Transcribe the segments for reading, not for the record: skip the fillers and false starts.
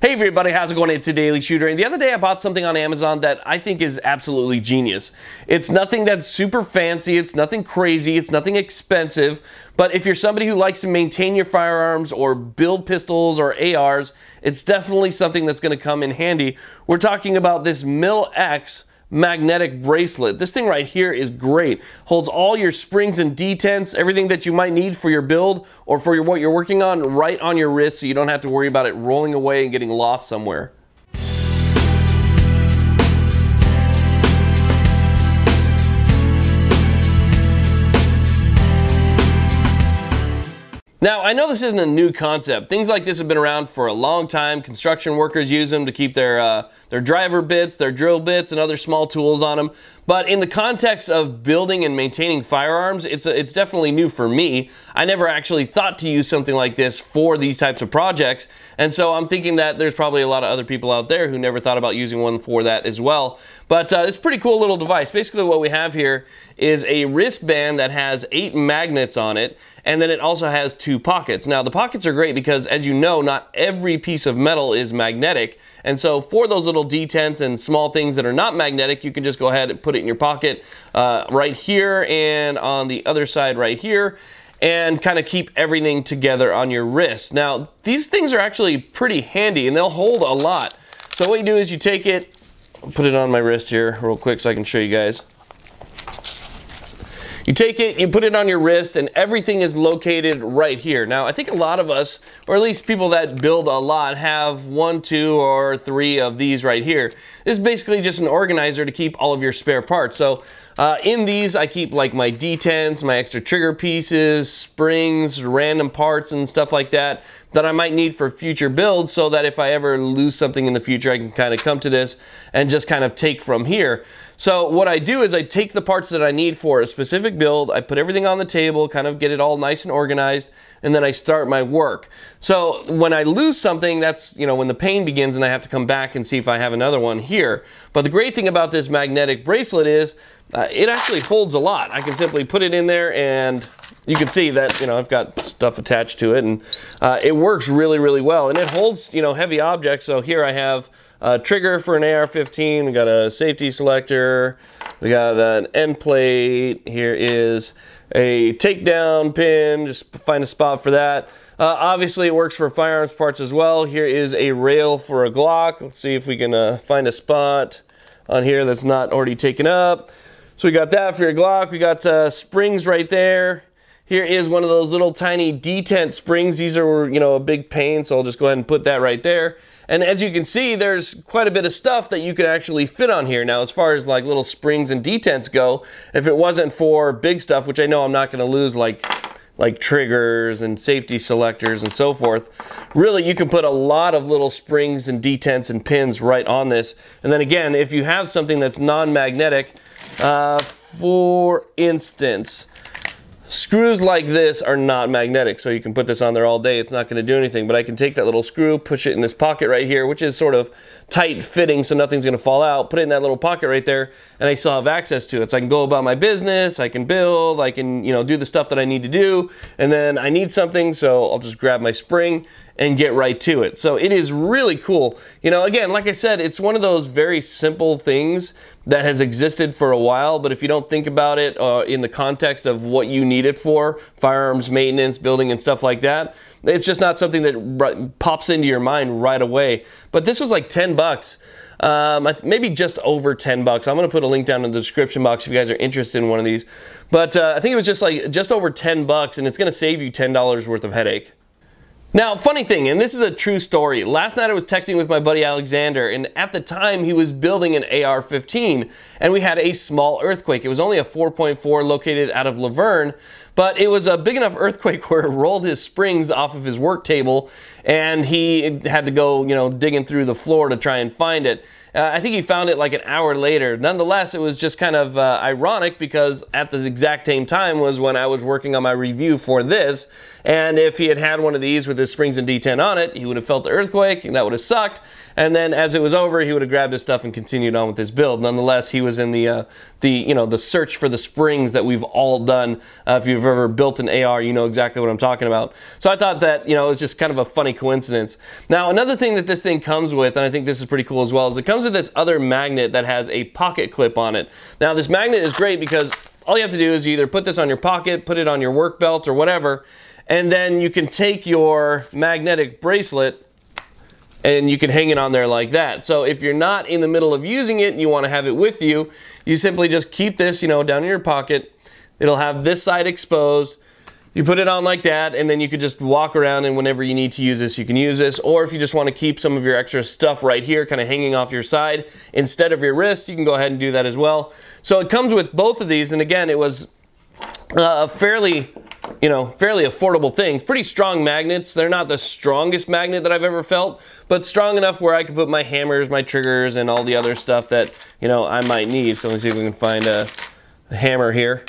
Hey everybody, how's it going? It's a Daily Shooter, and the other day I bought something on Amazon that I think is absolutely genius. It's nothing that's super fancy, it's nothing crazy, it's nothing expensive, but if you're somebody who likes to maintain your firearms or build pistols or ARs, it's definitely something that's going to come in handy. We're talking about this MillX magnetic bracelet. This thing right here is great. Holds all your springs and detents, everything that you might need for your build or for what you're working on right on your wrist, so you don't have to worry about it rolling away and getting lost somewhere. Now, I know this isn't a new concept. Things like this have been around for a long time. Construction workers use them to keep their driver bits, their drill bits, and other small tools on them. But in the context of building and maintaining firearms, it's definitely new for me. I never actually thought to use something like this for these types of projects. And so I'm thinking that there's probably a lot of other people out there who never thought about using one for that as well. But it's a pretty cool little device. Basically what we have here is a wristband that has 8 magnets on it. And then it also has 2 pockets. Now the pockets are great because, as you know, not every piece of metal is magnetic. And so for those little detents and small things that are not magnetic, you can just go ahead and put it in your pocket right here and on the other side right here, and kind of keep everything together on your wrist. Now these things are actually pretty handy and they'll hold a lot. So what you do is you take it, put it on my wrist here real quick so I can show you guys. You take it, you put it on your wrist, and everything is located right here. Now, I think a lot of us, or at least people that build a lot, have 1, 2, or 3 of these right here. This is basically just an organizer to keep all of your spare parts. So in these, I keep like my detents, my extra trigger pieces, springs, random parts, and stuff like that that I might need for future builds, so that if I ever lose something in the future, I can kind of come to this and just kind of take from here. So what I do is I take the parts that I need for a specific build, I put everything on the table, kind of get it all nice and organized, and then I start my work. So when I lose something, that's, you know, when the pain begins and I have to come back and see if I have another one here. But the great thing about this magnetic bracelet is it actually holds a lot. I can simply put it in there and you can see that, you know, I've got stuff attached to it, and it works really, really well. And it holds, you know, heavy objects. So here I have a trigger for an AR-15. We got a safety selector. We got an end plate. Here is a takedown pin. Just find a spot for that. Obviously, it works for firearms parts as well. Here is a rail for a Glock. Let's see if we can find a spot on here that's not already taken up. So we got that for your Glock. We got springs right there. Here is one of those little tiny detent springs. These are, you know, a big pain, so I'll just go ahead and put that right there. And as you can see, there's quite a bit of stuff that you can actually fit on here. Now, as far as like little springs and detents go, if it wasn't for big stuff, which I know I'm not going to lose, like triggers and safety selectors and so forth, really you can put a lot of little springs and detents and pins right on this. And then again, if you have something that's non-magnetic, for instance, screws like this are not magnetic, so you can put this on there all day. It's not going to do anything, but I can take that little screw, push it in this pocket right here, which is sort of tight fitting so nothing's going to fall out, put it in that little pocket right there, and I still have access to it. So I can go about my business, I can build, I can, you know, do the stuff that I need to do, and then I need something, so I'll just grab my spring and get right to it. So it is really cool. You know, again, like I said, it's one of those very simple things that has existed for a while, but if you don't think about it in the context of what you need it for, firearms maintenance, building, and stuff like that, it's just not something that pops into your mind right away. But this was like 10 bucks. Maybe just over 10 bucks. I'm going to put a link down in the description box if you guys are interested in one of these. But I think it was just over 10 bucks, and it's going to save you $10 worth of headache. Now, funny thing, and this is a true story. Last night I was texting with my buddy Alexander, and at the time he was building an AR-15, and we had a small earthquake. It was only a 4.4 located out of Laverne, but it was a big enough earthquake where it rolled his springs off of his work table, and he had to go, you know, digging through the floor to try and find it. I think he found it like an hour later. Nonetheless, it was just kind of ironic because at the exact same time was when I was working on my review for this. And if he had had one of these with his springs and detent on it, he would have felt the earthquake, and that would have sucked. And then as it was over, he would have grabbed his stuff and continued on with his build. Nonetheless, he was in the search for the springs that we've all done. If you've you've ever built an AR, you know exactly what I'm talking about. So I thought that, you know, it was just kind of a funny coincidence. Now, another thing that this thing comes with, and I think this is pretty cool as well, is it comes with this other magnet that has a pocket clip on it. Now, this magnet is great because all you have to do is you either put this on your pocket, put it on your work belt or whatever, and then you can take your magnetic bracelet and you can hang it on there like that. So if you're not in the middle of using it and you want to have it with you, you simply just keep this, you know, down in your pocket. It'll have this side exposed. You put it on like that, and then you could just walk around, and whenever you need to use this, you can use this. Or if you just want to keep some of your extra stuff right here kind of hanging off your side instead of your wrist, you can go ahead and do that as well. So it comes with both of these, and again, it was a fairly affordable thing. It's pretty strong magnets. They're not the strongest magnet that I've ever felt, but strong enough where I could put my hammers, my triggers, and all the other stuff that, you know, I might need. So let's see if we can find a hammer here.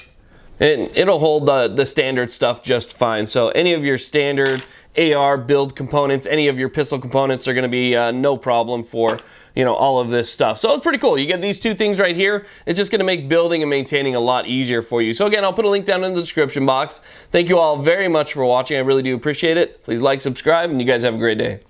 And it'll hold the standard stuff just fine. So any of your standard AR build components, any of your pistol components are going to be no problem for, you know, all of this stuff. So it's pretty cool. You get these two things right here. It's just going to make building and maintaining a lot easier for you. So again, I'll put a link down in the description box. Thank you all very much for watching. I really do appreciate it. Please like, subscribe, and you guys have a great day.